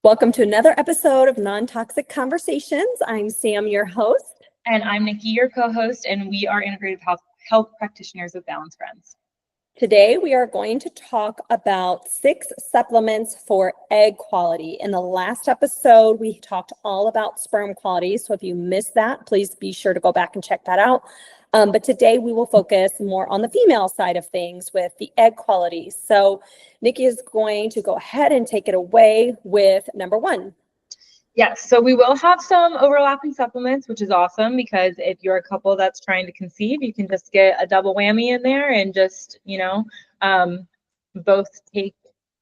Welcome to another episode of Non-Toxic Conversations. I'm Sam, your host. And I'm Nikki, your co-host, and we are integrative health practitioners with Balance Friends. Today, we are going to talk about 6 supplements for egg quality. In the last episode, we talked all about sperm quality. So if you missed that, please be sure to go back and check that out. But today we will focus more on the female side of things with the egg quality. So Nikki is going to go ahead and take it away with number 1. Yes, so we will have some overlapping supplements, which is awesome because if you're a couple that's trying to conceive, you can just get a double whammy in there and just, both take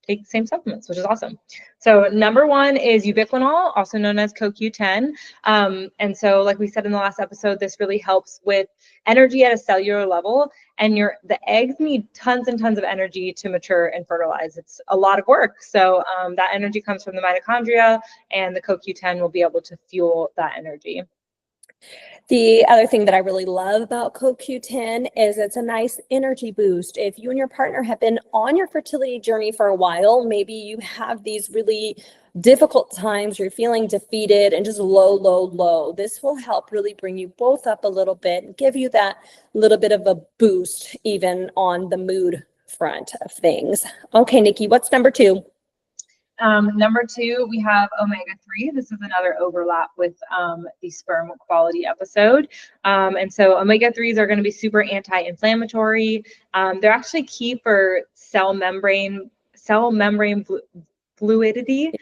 the same supplements, which is awesome. So number 1 is ubiquinol, also known as CoQ10. And so like we said in the last episode, this really helps with energy at a cellular level. And the eggs need tons and tons of energy to mature and fertilize. It's a lot of work. So that energy comes from the mitochondria, and the CoQ10 will be able to fuel that energy. The other thing that I really love about CoQ10 is it's a nice energy boost. If you and your partner have been on your fertility journey for a while, maybe you have these really difficult times, you're feeling defeated and just low. This will help really bring you both up a little bit and give you that little bit of a boost even on the mood front of things. Okay, Nikki, what's number 2? Number 2, we have omega-3. This is another overlap with the sperm quality episode. And so omega-3s are going to be super anti-inflammatory. They're actually key for cell membrane fluidity.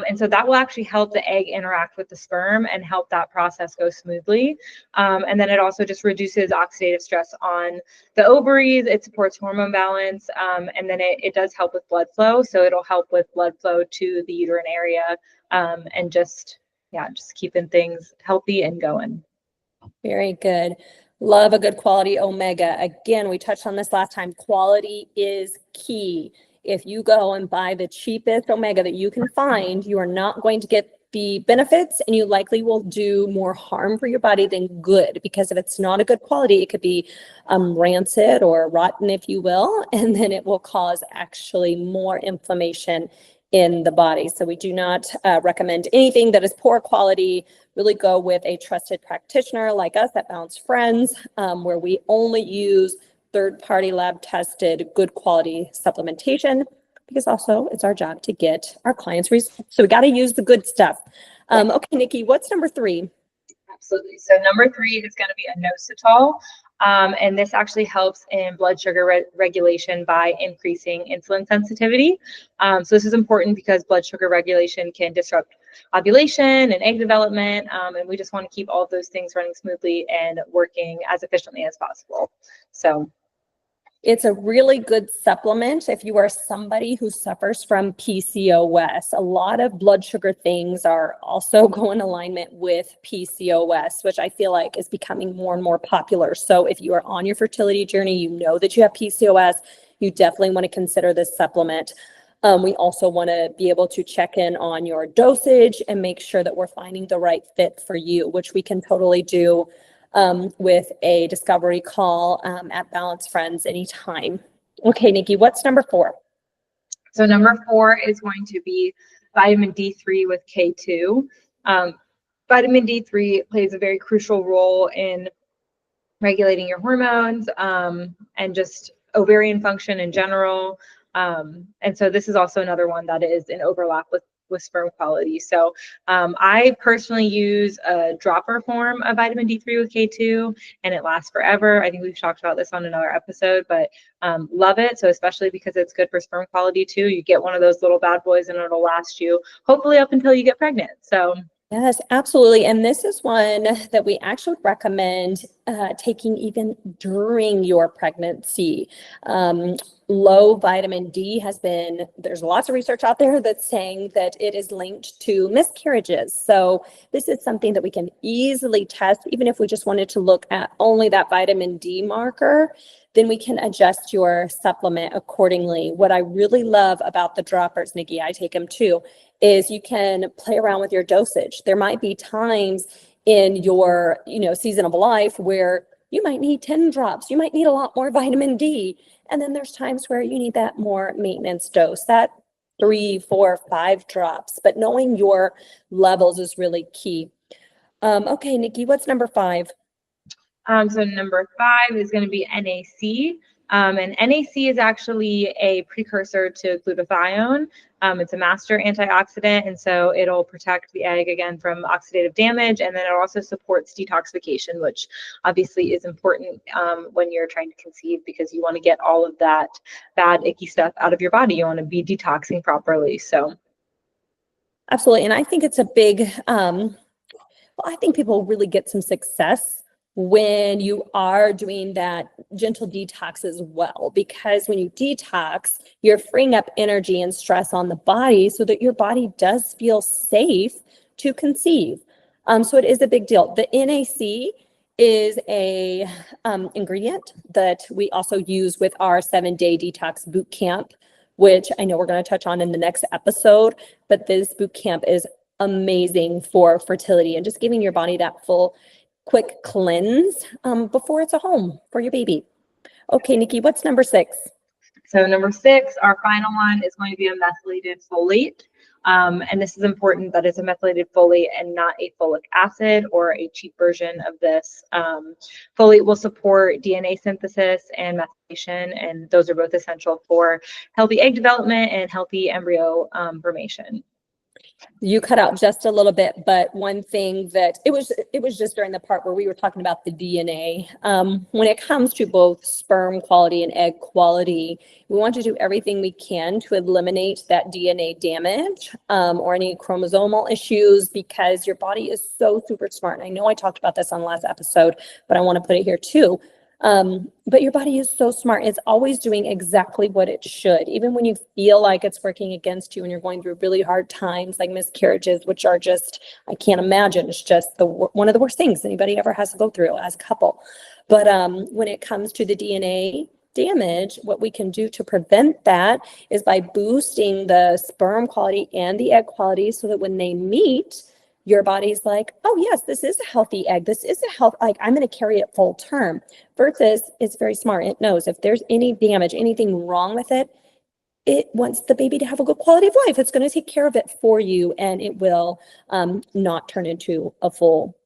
And so that will actually help the egg interact with the sperm and help that process go smoothly. And then it also just reduces oxidative stress on the ovaries. It supports hormone balance. And then it does help with blood flow. So it'll help with blood flow to the uterine area and just keeping things healthy and going. Very good. Love a good quality omega. Again, we touched on this last time. Quality is key. If you go and buy the cheapest omega that you can find, you are not going to get the benefits, and you likely will do more harm for your body than good, because if it's not a good quality, it could be rancid or rotten, if you will, and then it will cause actually more inflammation in the body. So we do not recommend anything that is poor quality. Really go with a trusted practitioner like us at Balance Friends, where we only use third-party lab tested good quality supplementation, because also it's our job to get our clients results. So we got to use the good stuff. Okay, Nikki, what's number 3? Absolutely. So number 3 is going to be inositol. And this actually helps in blood sugar regulation by increasing insulin sensitivity. So this is important because blood sugar regulation can disrupt ovulation and egg development. And we just want to keep all of those things running smoothly and working as efficiently as possible. So it's a really good supplement if you are somebody who suffers from PCOS. A lot of blood sugar things are also go in alignment with PCOS, which I feel like is becoming more and more popular. So if you are on your fertility journey, you know that you have PCOS, you definitely want to consider this supplement. We also want to be able to check in on your dosage and make sure that we're finding the right fit for you, which we can totally do with a discovery call at Balance Friends anytime. Okay, Nikki, what's number 4? So number 4 is going to be vitamin D3 with K2. Vitamin D3 plays a very crucial role in regulating your hormones and just ovarian function in general. And so this is also another one that is in overlap with sperm quality. So I personally use a dropper form of vitamin D3 with K2, and it lasts forever. I think we've talked about this on another episode, but love it. So especially because it's good for sperm quality too. You get one of those little bad boys and it'll last you hopefully up until you get pregnant. So yes, absolutely. And this is one that we actually recommend taking even during your pregnancy. Low vitamin D there's lots of research out there that's saying that it is linked to miscarriages. So this is something that we can easily test, even if we just wanted to look at only that vitamin D marker, then we can adjust your supplement accordingly. What I really love about the droppers, Nikki, I take them too, is you can play around with your dosage. There might be times in your season of life where you might need 10 drops. You might need a lot more vitamin D. And then there's times where you need that more maintenance dose. That 3, 4, 5 drops, but knowing your levels is really key. Okay, Nikki, what's number 5? So number 5 is going to be NAC. And NAC is actually a precursor to glutathione. It's a master antioxidant, and so it'll protect the egg again from oxidative damage, and then it also supports detoxification, which obviously is important when you're trying to conceive, because you want to get all of that bad, icky stuff out of your body. You want to be detoxing properly. So Absolutely, and I think it's a big, well, I think people really get some success when you are doing that gentle detox as well, because when you detox, you're freeing up energy and stress on the body so that your body does feel safe to conceive. So it is a big deal. The NAC is a ingredient that we also use with our 7-day detox boot camp, which I know we're going to touch on in the next episode, but this boot camp is amazing for fertility and just giving your body that full quick cleanse before it's a home for your baby. Okay, Nikki, what's number 6? So number 6, our final one, is going to be a methylated folate. And this is important that it's a methylated folate and not a folic acid or a cheap version of this. Folate will support DNA synthesis and methylation, and those are both essential for healthy egg development and healthy embryo formation. You cut out just a little bit, but one thing that it was just during the part where we were talking about the DNA. When it comes to both sperm quality and egg quality, we want to do everything we can to eliminate that DNA damage or any chromosomal issues, because your body is so super smart. And I know I talked about this on the last episode, but I want to put it here too. But your body is so smart. It's always doing exactly what it should. Even when you feel like it's working against you and you're going through really hard times like miscarriages, which are just, I can't imagine. It's just one of the worst things anybody ever has to go through as a couple. But when it comes to the DNA damage, what we can do to prevent that is by boosting the sperm quality and the egg quality so that when they meet, your body's like, oh yes, this is a healthy egg. This is a health, like I'm going to carry it full term. Versus it's very smart. It knows if there's any damage, anything wrong with it, it wants the baby to have a good quality of life. It's going to take care of it for you, and it will not turn into a full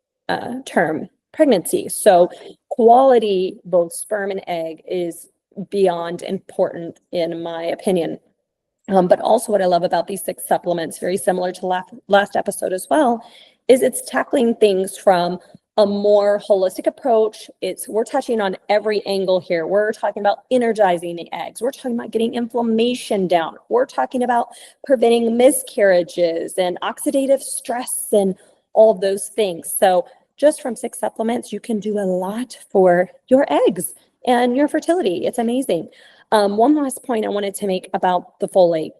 term pregnancy. So quality, both sperm and egg, is beyond important in my opinion. But also what I love about these 6 supplements, very similar to last episode as well, is it's tackling things from a more holistic approach. We're touching on every angle here. We're talking about energizing the eggs. We're talking about getting inflammation down. We're talking about preventing miscarriages and oxidative stress and all of those things. So just from 6 supplements, you can do a lot for your eggs and your fertility. It's amazing. One last point I wanted to make about the folate.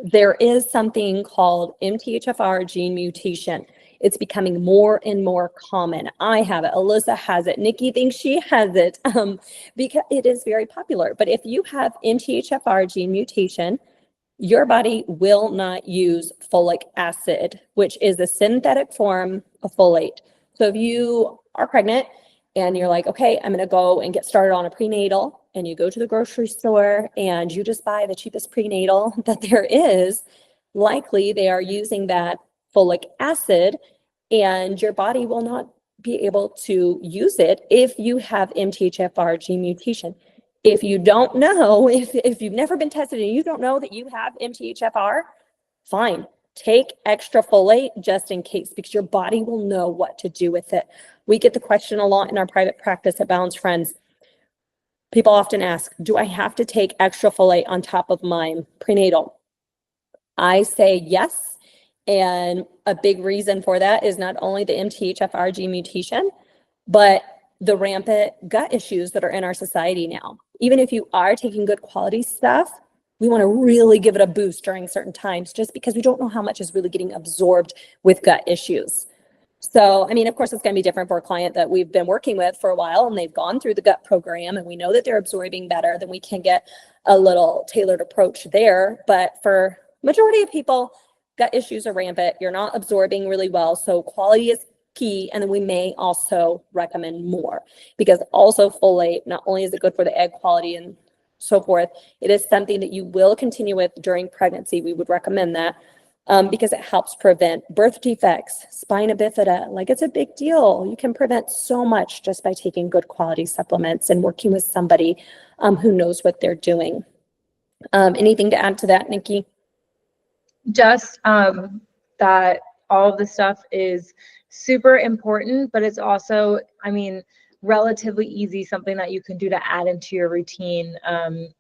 There is something called MTHFR gene mutation. It's becoming more and more common. I have it. Alyssa has it. Nikki thinks she has it because it is very popular. But if you have MTHFR gene mutation, your body will not use folic acid, which is a synthetic form of folate. So if you are pregnant and you're like, okay, I'm going to go and get started on a prenatal, and you go to the grocery store and you just buy the cheapest prenatal that there is, likely they are using that folic acid, and your body will not be able to use it if you have MTHFR gene mutation. If you don't know, if you've never been tested and you don't know that you have MTHFR, fine. Take extra folate just in case, because your body will know what to do with it. We get the question a lot in our private practice at Balance Friends. People often ask, do I have to take extra folate on top of my prenatal? I say yes. And a big reason for that is not only the MTHFR gene mutation, but the rampant gut issues that are in our society now. Even if you are taking good quality stuff, we want to really give it a boost during certain times, just because we don't know how much is really getting absorbed with gut issues. So, I mean, of course, it's going to be different for a client that we've been working with for a while and they've gone through the gut program and we know that they're absorbing better, then we can get a little tailored approach there. But for majority of people, gut issues are rampant. You're not absorbing really well. So quality is key. And then we may also recommend more, because also folate, not only is it good for the egg quality and so forth. It is something that you will continue with during pregnancy. We would recommend that because it helps prevent birth defects, spina bifida. Like, it's a big deal. You can prevent so much just by taking good quality supplements and working with somebody who knows what they're doing. Anything to add to that, Nikki? Just that all of this stuff is super important, but it's also, I mean, relatively easy, something that you can do to add into your routine.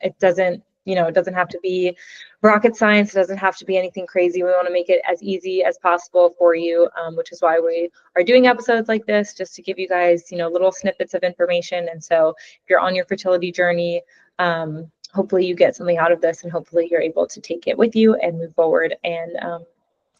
It doesn't, it doesn't have to be rocket science. It doesn't have to be anything crazy. We want to make it as easy as possible for you, which is why we are doing episodes like this, just to give you guys, little snippets of information. And so if you're on your fertility journey, hopefully you get something out of this, and hopefully you're able to take it with you and move forward and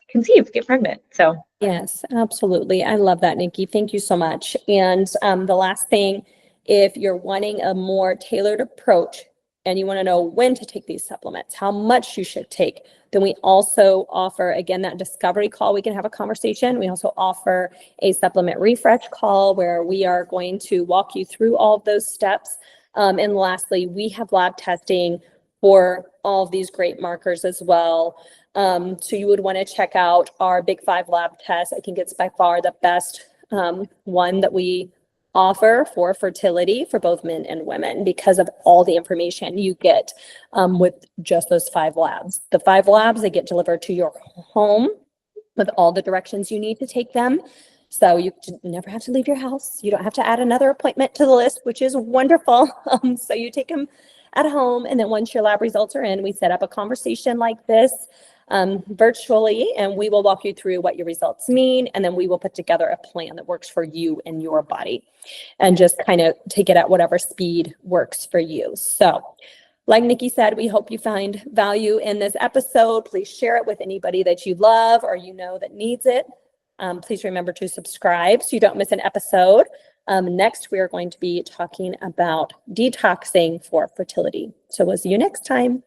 conceive, get pregnant. So yes, absolutely. I love that, Nikki. Thank you so much. And the last thing, if you're wanting a more tailored approach and you want to know when to take these supplements, how much you should take, then we also offer, again, that discovery call. We can have a conversation. We also offer a supplement refresh call where we are going to walk you through all of those steps. And lastly, we have lab testing for all of these great markers as well. So you would want to check out our Big 5 lab test. I think it's by far the best one that we offer for fertility for both men and women because of all the information you get with just those 5 labs. The 5 labs, they get delivered to your home with all the directions you need to take them. So you never have to leave your house. You don't have to add another appointment to the list, which is wonderful. So you take them at home, and then once your lab results are in, we set up a conversation like this virtually, and we will walk you through what your results mean, and then we will put together a plan that works for you and your body, and just kind of take it at whatever speed works for you. So like Nikki said, we hope you find value in this episode. Please share it with anybody that you love or that needs it. Please remember to subscribe so you don't miss an episode. Next, we are going to be talking about detoxing for fertility. So we'll see you next time.